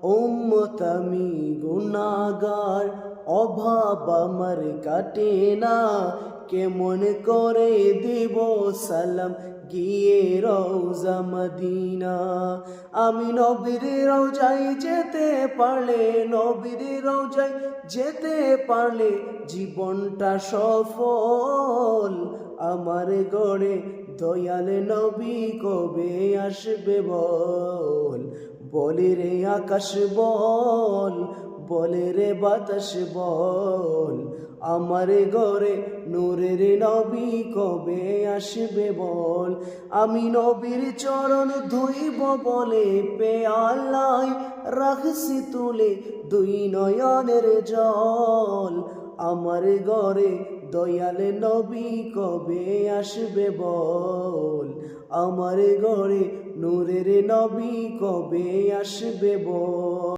উম্মত আমি গুনাহগার, অভাব আমার কাটে না, কেমন করে দেব সালাম গিয়ে রওজা মদিনা। আমি নবীর রওজায় যেতে পারলে, নবীর রওজায় যেতে পারলে জীবনটা সফল। আমার গড়ে দয়াল নবী কবে আসবে বল, বলে রে আকাশ বল, বলে রে বাতাস বল, আমার ঘরে নূরের নবী কবে আসবে বল। আমি নবীর চরণ ধুইব বলে পেয়ালায় রাখছি তুলে দুই নয়নের জল। আমার ঘরে দয়াল নবী কবে আসবে বল, আমার ঘরে নূরের নবী কবে আসবে বল।